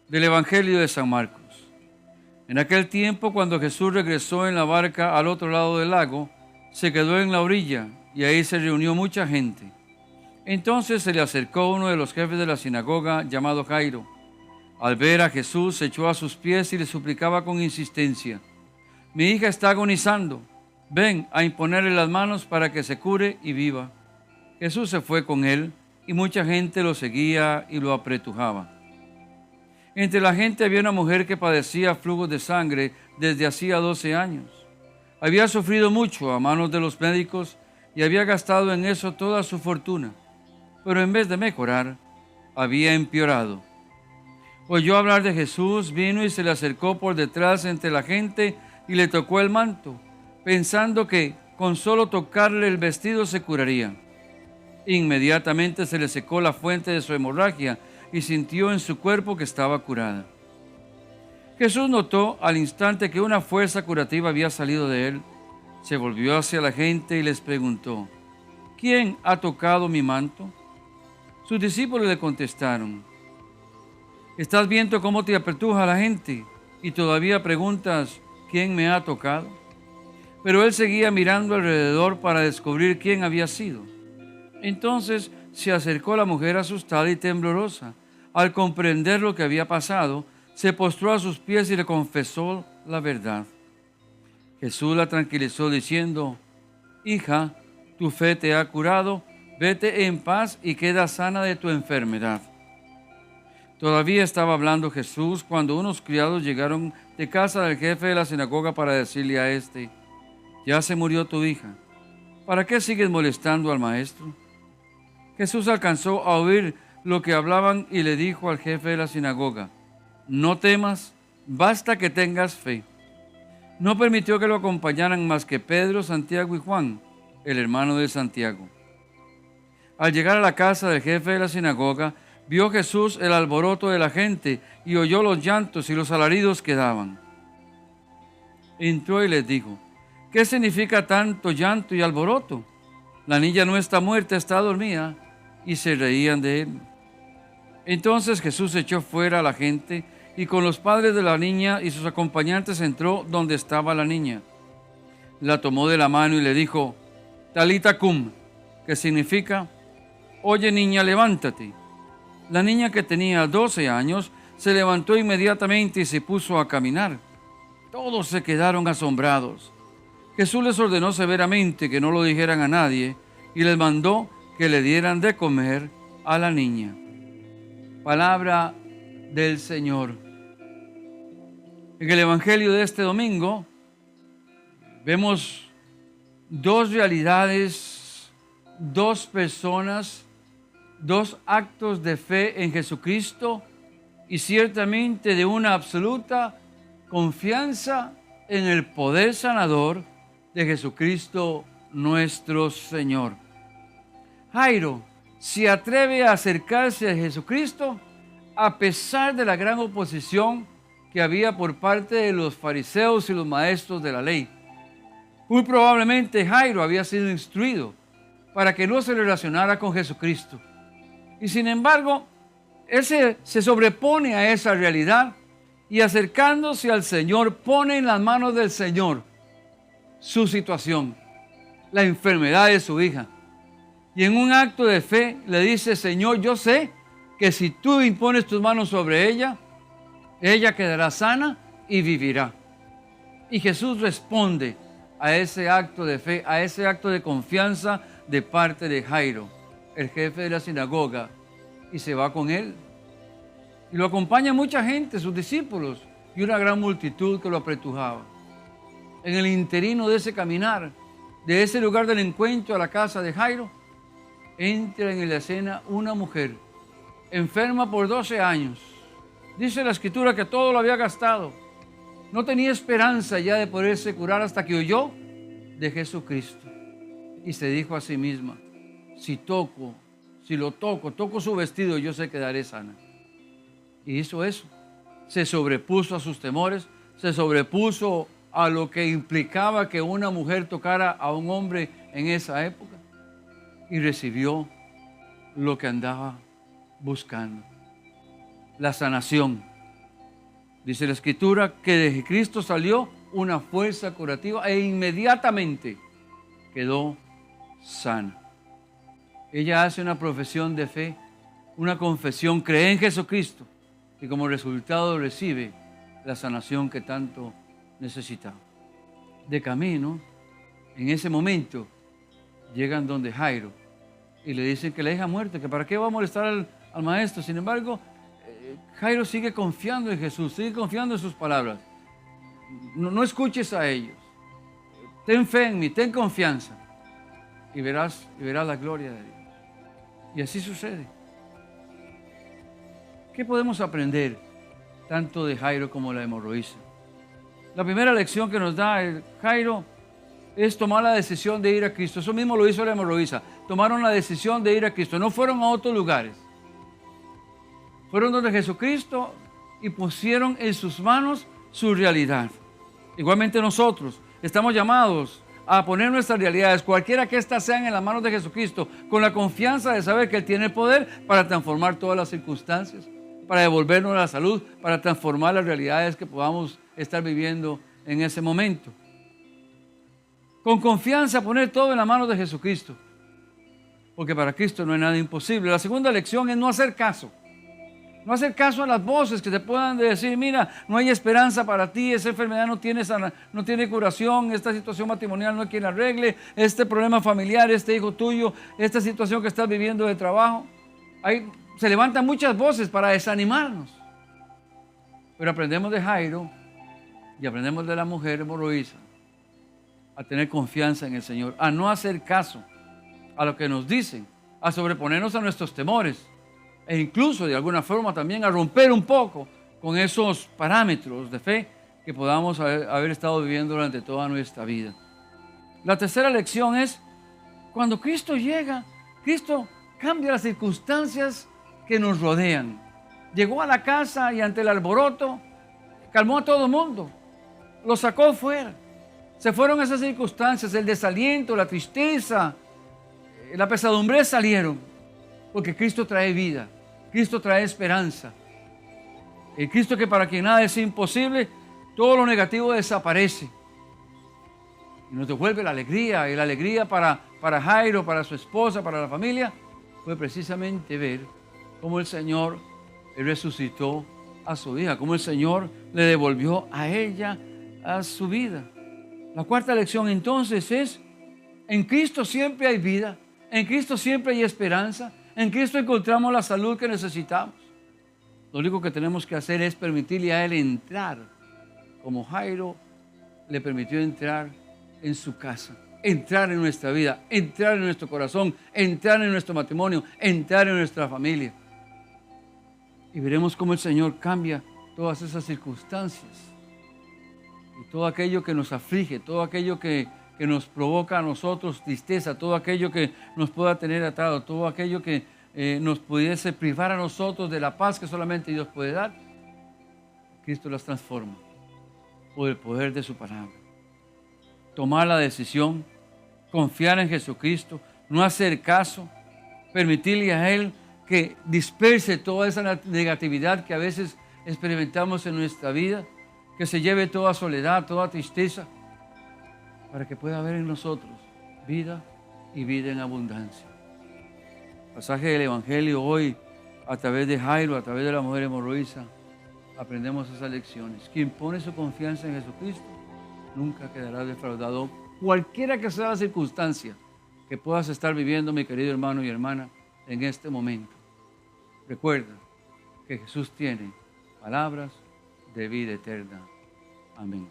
Del Evangelio de San Marcos. En aquel tiempo, cuando Jesús regresó en la barca al otro lado del lago, se quedó en la orilla y ahí se reunió mucha gente. Entonces se le acercó uno de los jefes de la sinagoga, llamado Jairo. Al ver a Jesús, se echó a sus pies y le suplicaba con insistencia: mi hija está agonizando, ven a imponerle las manos para que se cure y viva. Jesús se fue con él y mucha gente lo seguía y lo apretujaba. Entre la gente había una mujer que padecía flujos de sangre desde hacía 12 años. Había sufrido mucho a manos de los médicos y había gastado en eso toda su fortuna, pero en vez de mejorar, había empeorado. Oyó hablar de Jesús, vino y se le acercó por detrás entre la gente y le tocó el manto, pensando que con solo tocarle el vestido se curaría. Inmediatamente se le secó la fuente de su hemorragia y sintió en su cuerpo que estaba curada. Jesús notó al instante que una fuerza curativa había salido de él. Se volvió hacia la gente y les preguntó: ¿quién ha tocado mi manto? Sus discípulos le contestaron: ¿estás viendo cómo te apretuja la gente y todavía preguntas quién me ha tocado? Pero él seguía mirando alrededor para descubrir quién había sido. Entonces se acercó la mujer asustada y temblorosa. Al comprender lo que había pasado, se postró a sus pies y le confesó la verdad. Jesús la tranquilizó diciendo: hija, tu fe te ha curado, vete en paz y queda sana de tu enfermedad. Todavía estaba hablando Jesús cuando unos criados llegaron de casa del jefe de la sinagoga para decirle a éste: ya se murió tu hija, ¿para qué sigues molestando al maestro? Jesús alcanzó a oír lo que hablaban y le dijo al jefe de la sinagoga: no temas, basta que tengas fe. No permitió que lo acompañaran más que Pedro, Santiago y Juan, el hermano de Santiago. Al llegar a la casa del jefe de la sinagoga, vio Jesús el alboroto de la gente y oyó los llantos y los alaridos que daban. Entró y les dijo: ¿qué significa tanto llanto y alboroto? La niña no está muerta, está dormida. Y se reían de él. Entonces Jesús echó fuera a la gente y con los padres de la niña y sus acompañantes entró donde estaba la niña. La tomó de la mano y le dijo: Talita cum, que significa: oye niña, levántate. La niña, que tenía 12 años, se levantó inmediatamente y se puso a caminar. Todos se quedaron asombrados. Jesús les ordenó severamente que no lo dijeran a nadie y les mandó que le dieran de comer a la niña. Palabra del Señor. En el Evangelio de este domingo vemos dos realidades, dos personas, dos actos de fe en Jesucristo y ciertamente de una absoluta confianza en el poder sanador de Jesucristo nuestro Señor. Jairo se atreve a acercarse a Jesucristo a pesar de la gran oposición que había por parte de los fariseos y los maestros de la ley. Muy probablemente Jairo había sido instruido para que no se relacionara con Jesucristo. Y sin embargo, él se sobrepone a esa realidad y acercándose al Señor, pone en las manos del Señor su situación, la enfermedad de su hija. Y en un acto de fe le dice: Señor, yo sé que si tú impones tus manos sobre ella, ella quedará sana y vivirá. Y Jesús responde a ese acto de fe, a ese acto de confianza de parte de Jairo, el jefe de la sinagoga, y se va con él. Y lo acompaña mucha gente, sus discípulos, y una gran multitud que lo apretujaba. En el interino de ese caminar, de ese lugar del encuentro a la casa de Jairo, entra en la escena una mujer enferma por 12 años. Dice la Escritura que todo lo había gastado. No tenía esperanza ya de poderse curar hasta que oyó de Jesucristo. Y se dijo a sí misma: si lo toco su vestido, yo sé que quedaré sana. Y hizo eso. Se sobrepuso a sus temores, se sobrepuso a lo que implicaba que una mujer tocara a un hombre en esa época y recibió lo que andaba buscando: la sanación, Dice la Escritura que de Cristo salió una fuerza curativa e inmediatamente quedó sana. Ella hace una profesión de fe, una confesión, cree en Jesucristo y como resultado recibe la sanación que tanto necesitaba. De camino, en ese momento, llegan donde Jairo y le dicen que la hija ha muerto, que para qué va a molestar al maestro. Sin embargo, Jairo sigue confiando en Jesús, sigue confiando en sus palabras. No escuches a ellos. Ten fe en mí, ten confianza y verás la gloria de Dios. Y así sucede. ¿Qué podemos aprender tanto de Jairo como la hemorroísa? La primera lección que nos da Jairo es tomar la decisión de ir a Cristo. Eso mismo lo hizo la hemorroísa. Tomaron la decisión de ir a Cristo. No fueron a otros lugares. Fueron donde Jesucristo y pusieron en sus manos su realidad. Igualmente nosotros estamos llamados a poner nuestras realidades, cualquiera que éstas sean, en las manos de Jesucristo, con la confianza de saber que Él tiene el poder para transformar todas las circunstancias, para devolvernos la salud, para transformar las realidades que podamos estar viviendo en ese momento. Con confianza poner todo en las manos de Jesucristo, porque para Cristo no hay nada imposible. La segunda lección es no hacer caso. No hacer caso a las voces que te puedan decir, mira, no hay esperanza para ti, esa enfermedad no tiene curación, esta situación matrimonial no hay quien arregle, este problema familiar, este hijo tuyo, esta situación que estás viviendo de trabajo. Se levantan muchas voces para desanimarnos. Pero aprendemos de Jairo y aprendemos de la mujer hemorroísa a tener confianza en el Señor, a no hacer caso a lo que nos dicen, a sobreponernos a nuestros temores e incluso de alguna forma también a romper un poco con esos parámetros de fe que podamos haber estado viviendo durante toda nuestra vida. La tercera lección es, cuando Cristo llega, Cristo cambia las circunstancias que nos rodean. Llegó a la casa y ante el alboroto calmó a todo el mundo, lo sacó fuera. Se fueron esas circunstancias, el desaliento, la tristeza, la pesadumbre salieron, porque Cristo trae vida, Cristo trae esperanza. El Cristo que para quien nada es imposible, todo lo negativo desaparece. Y nos devuelve la alegría, y la alegría para Jairo, para su esposa, para la familia, fue precisamente ver cómo el Señor resucitó a su hija, cómo el Señor le devolvió a ella a su vida. La cuarta lección entonces es, en Cristo siempre hay vida, en Cristo siempre hay esperanza, en Cristo encontramos la salud que necesitamos. Lo único que tenemos que hacer es permitirle a Él entrar, como Jairo le permitió entrar en su casa, entrar en nuestra vida, entrar en nuestro corazón, entrar en nuestro matrimonio, entrar en nuestra familia. Y veremos cómo el Señor cambia todas esas circunstancias. Y todo aquello que nos aflige, todo aquello que nos provoca a nosotros tristeza, todo aquello que nos pueda tener atado, todo aquello que nos pudiese privar a nosotros de la paz que solamente Dios puede dar, Cristo las transforma por el poder de su palabra. Tomar la decisión, confiar en Jesucristo, no hacer caso, permitirle a Él que disperse toda esa negatividad que a veces experimentamos en nuestra vida, que se lleve toda soledad, toda tristeza, para que pueda haber en nosotros vida y vida en abundancia. El pasaje del Evangelio hoy, a través de Jairo, a través de la mujer hemorroísa, aprendemos esas lecciones. Quien pone su confianza en Jesucristo nunca quedará defraudado, cualquiera que sea la circunstancia que puedas estar viviendo, mi querido hermano y hermana, en este momento. Recuerda que Jesús tiene palabras de vida eterna. Amén.